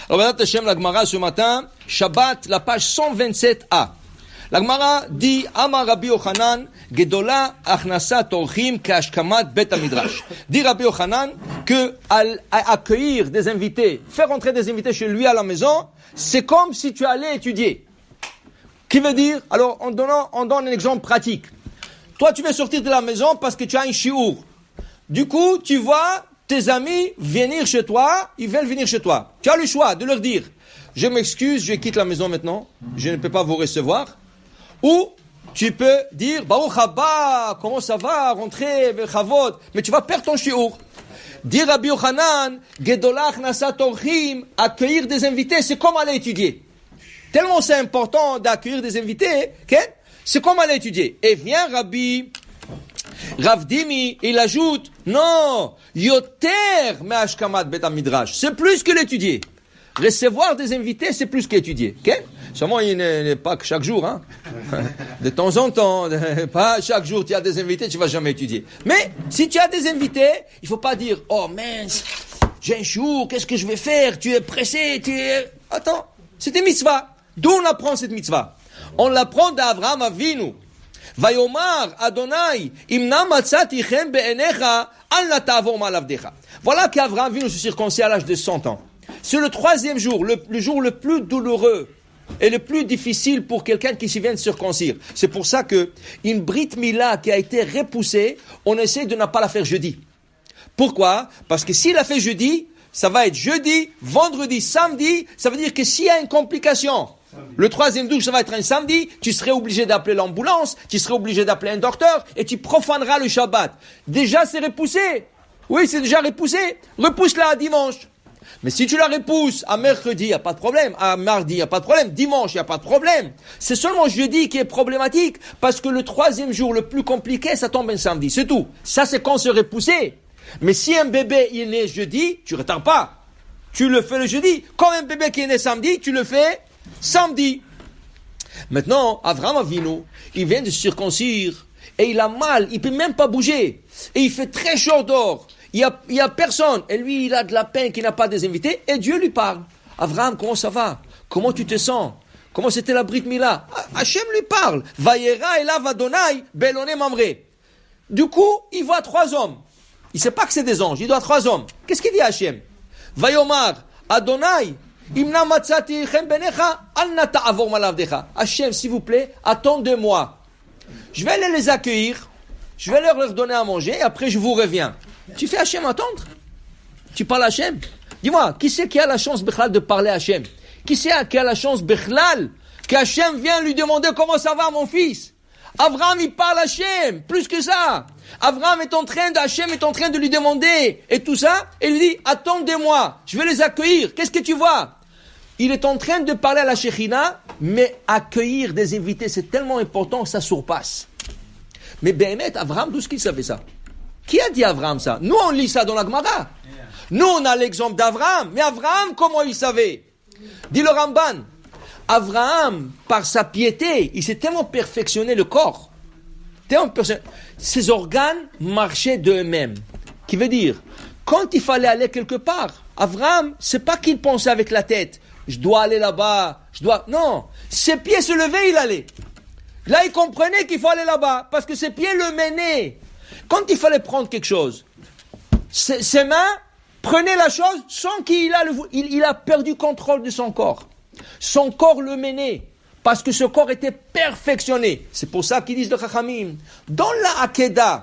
Alors, Bezrat Hashem, la Gemara ce matin, Shabbat, la page 127a. La Gemara dit, Amar Rabbi Yochanan, Gedola Achnasat Orchim Kashkamat Bet Midrash. Dit Rabbi Yochanan que accueillir des invités, faire entrer des invités chez lui à la maison, c'est comme si tu allais étudier. Qui veut dire, alors on donne un exemple pratique. Toi, tu veux sortir de la maison parce que tu as un shiur. Du coup, tu vois tes amis venir chez toi, ils veulent venir chez toi. Tu as le choix de leur dire, je m'excuse, je quitte la maison maintenant, je ne peux pas vous recevoir. Ou tu peux dire, Baruch haba, comment ça va, rentrer, bechavod, mais tu vas perdre ton shiur. Dire Rabbi Yochanan, Gedolach Nasat Orchim, accueillir des invités, c'est comme aller étudier. Tellement c'est important d'accueillir des invités, okay? C'est comme aller étudier. Et vient Rabbi Ravdimi, il ajoute, non, Yoter me'ashkamat bet midrash, c'est plus que l'étudier. Recevoir des invités, c'est plus qu'étudier. Okay? Seulement, il n'est pas que chaque jour. Hein? De temps en temps, pas chaque jour tu as des invités, tu ne vas jamais étudier. Mais si tu as des invités, il ne faut pas dire, oh mince, j'ai un jour, qu'est-ce que je vais faire? Tu es pressé, Attends, c'est une mitzvah. D'où on apprend cette mitzvah? On l'apprend d'Avraham Avinu. Vayomar Adonai, imna matzatichem be'enecha, al na ta'avor ma'alavdecha. Voilà qu'Avraham Avinu se circoncis à l'âge de 100 ans. C'est le troisième jour, le jour le plus douloureux et le plus difficile pour quelqu'un qui s'y vient de circoncire. C'est pour ça que une Brit Mila qui a été repoussée, on essaie de ne pas la faire jeudi. Pourquoi? Parce que s'il la fait jeudi, ça va être jeudi, vendredi, samedi. Ça veut dire que s'il y a une complication, le troisième douche, ça va être un samedi, tu serais obligé d'appeler l'ambulance, tu serais obligé d'appeler un docteur et tu profaneras le Shabbat. Déjà, c'est repoussé. Oui, c'est déjà repoussé. Repousse-la à dimanche. Mais si tu la repousses à mercredi, il n'y a pas de problème. À mardi, il n'y a pas de problème. Dimanche, il n'y a pas de problème. C'est seulement jeudi qui est problématique parce que le troisième jour le plus compliqué, ça tombe un samedi. C'est tout. Ça, c'est quand c'est repoussé. Mais si un bébé il est né jeudi, tu ne retardes pas. Tu le fais le jeudi. Comme un bébé qui est né samedi, tu le fais samedi. Maintenant, Avraham Avinu, il vient de se circoncire et il a mal. Il ne peut même pas bouger. Et il fait très chaud dehors. Il y a personne. Et lui, il a de la peine qu'il n'a pas des invités. Et Dieu lui parle. Avraham, comment ça va? Comment tu te sens? Comment c'était la Brit Mila? Hachem lui parle. Vayera elav Adonai beloné mamre. Du coup, il voit 3 hommes. Il ne sait pas que c'est des anges. Il voit 3 hommes. Qu'est-ce qu'il dit à Hachem? Vayomar Adonai imna matzati chem benecha al na ta'avor malavdecha. Hachem, s'il vous plaît, attendez-moi. Je vais aller les accueillir. Je vais leur donner à manger. Et après, je vous reviens. Tu fais Hachem attendre? Tu parles à Hachem? Dis-moi, qui c'est qui a la chance Bechlal de parler à Hachem? Qui c'est qui a la chance Bechlal qu'Hachem vient lui demander comment ça va mon fils? Avraham il parle à Hachem, plus que ça. Avraham Hachem est en train de lui demander et tout ça, et il lui dit attendez-moi, je vais les accueillir. Qu'est-ce que tu vois? Il est en train de parler à la Shekhinah, mais accueillir des invités c'est tellement important que ça surpasse. Mais Béhémet, Avraham, d'où est-ce qu'il savait ça? Qui a dit Avraham ça? Nous, on lit ça dans la Gemara. Nous, on a l'exemple d'Avraham. Mais Avraham, comment il savait? Dit le Ramban. Avraham, par sa piété, il s'est tellement perfectionné le corps. Ses organes marchaient d'eux-mêmes. Qui veut dire, quand il fallait aller quelque part, Avraham, c'est pas qu'il pensait avec la tête. Je dois aller là-bas. Non. Ses pieds se levaient, il allait. Là, il comprenait qu'il faut aller là-bas. Parce que ses pieds le menaient. Quand il fallait prendre quelque chose, ses mains prenaient la chose sans qu'il il a perdu contrôle de son corps. Son corps le menait parce que ce corps était perfectionné. C'est pour ça qu'ils disent de Chachamim. Dans la Hakeda,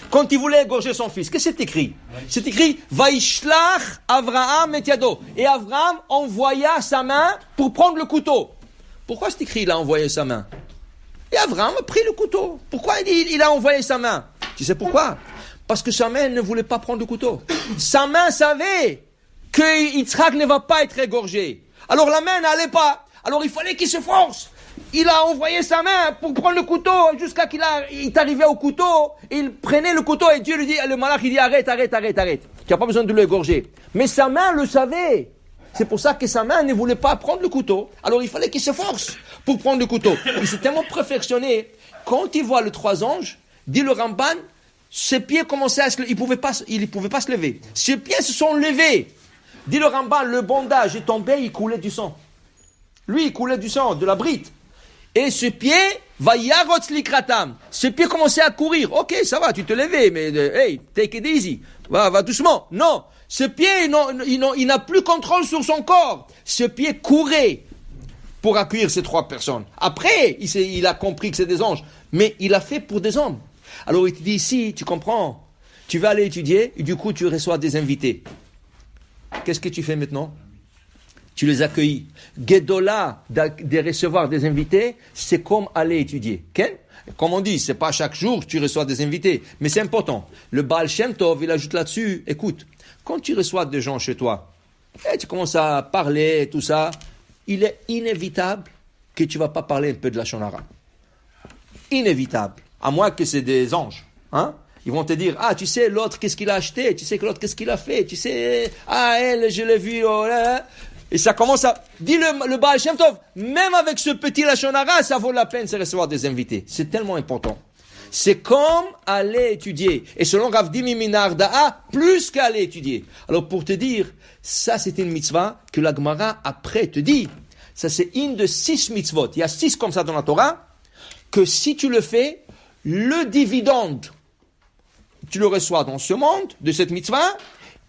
quand il voulait égorger son fils, qu'est-ce que c'est écrit? C'est écrit Vaishlach Avraham et Yado. Et Avraham envoya sa main pour prendre le couteau. Pourquoi c'est écrit il a envoyé sa main? Et Avraham a pris le couteau. Pourquoi il a envoyé sa main? Tu sais pourquoi? Parce que sa main ne voulait pas prendre le couteau. Sa main savait que Yitzhak ne va pas être égorgé. Alors la main n'allait pas. Alors il fallait qu'il se force. Il a envoyé sa main pour prendre le couteau jusqu'à qu'il est arrivé au couteau. Il prenait le couteau et Dieu lui dit, le malach il dit arrête. Tu n'as pas besoin de l'égorger. Mais sa main le savait. C'est pour ça que sa main ne voulait pas prendre le couteau. Alors il fallait qu'il se force pour prendre le couteau. Il s'est tellement perfectionné. Quand il voit les 3 anges, dit le Ramban, ses pieds commençaient à se lever. Il ne pouvait pas se lever. Ses pieds se sont levés. Dit le Rambam, le bondage est tombé, il coulait du sang. Lui, il coulait du sang, de la brite. Et ce pied, va yarotz likratam. Ce pied commençait à courir. Ok, ça va, tu te levais, mais hey, take it easy. Va doucement. Non. Ce pied, il n'a plus contrôle sur son corps. Ce pied courait pour accueillir ces 3 personnes. Après, il a compris que c'est des anges. Mais il a fait pour des hommes. Alors il te dit ici, tu comprends, tu vas aller étudier, et du coup tu reçois des invités. Qu'est-ce que tu fais maintenant? Tu les accueillis. Gedola de recevoir des invités, c'est comme aller étudier. Okay? Comme on dit, c'est pas chaque jour que tu reçois des invités, mais c'est important. Le Baal Shem Tov, il ajoute là-dessus, écoute, quand tu reçois des gens chez toi, et tu commences à parler, tout ça, il est inévitable que tu vas pas parler un peu de la Shonara. Inévitable. À moins que c'est des anges. Hein? Ils vont te dire, ah, tu sais, l'autre, qu'est-ce qu'il a acheté? Tu sais que l'autre, qu'est-ce qu'il a fait? Tu sais, ah, elle, je l'ai vu, oh là. Et ça commence à... Dis le Baal Shem Tov, même avec ce petit Lashon Hara, ça vaut la peine de recevoir des invités. C'est tellement important. C'est comme aller étudier. Et selon Rav Dimi Minarda'a, plus qu'aller étudier. Alors pour te dire, ça c'est une mitzvah que la Gemara après te dit. Ça c'est une de 6 mitzvot. Il y a 6 comme ça dans la Torah, que si tu le fais, le dividende, tu le reçois dans ce monde, de cette mitzvah,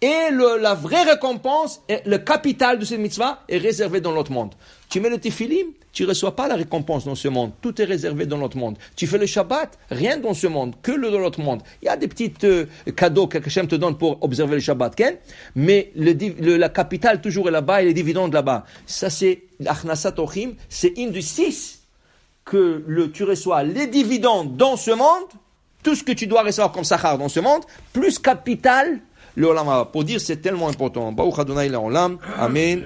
et la vraie récompense, le capital de cette mitzvah est réservé dans l'autre monde. Tu mets le tefillim, tu ne reçois pas la récompense dans ce monde. Tout est réservé dans l'autre monde. Tu fais le Shabbat, rien dans ce monde, que dans l'autre monde. Il y a des petits cadeaux que Hashem te donne pour observer le Shabbat, mais la capitale toujours est là-bas et les dividendes là-bas. Ça c'est l'Achnasat Orchim, c'est une de 6 que tu reçois les dividendes dans ce monde, tout ce que tu dois recevoir comme sachar dans ce monde, plus capital le Olam Haba. Pour dire c'est tellement important. Baruch Adonai l'Olam. Amen.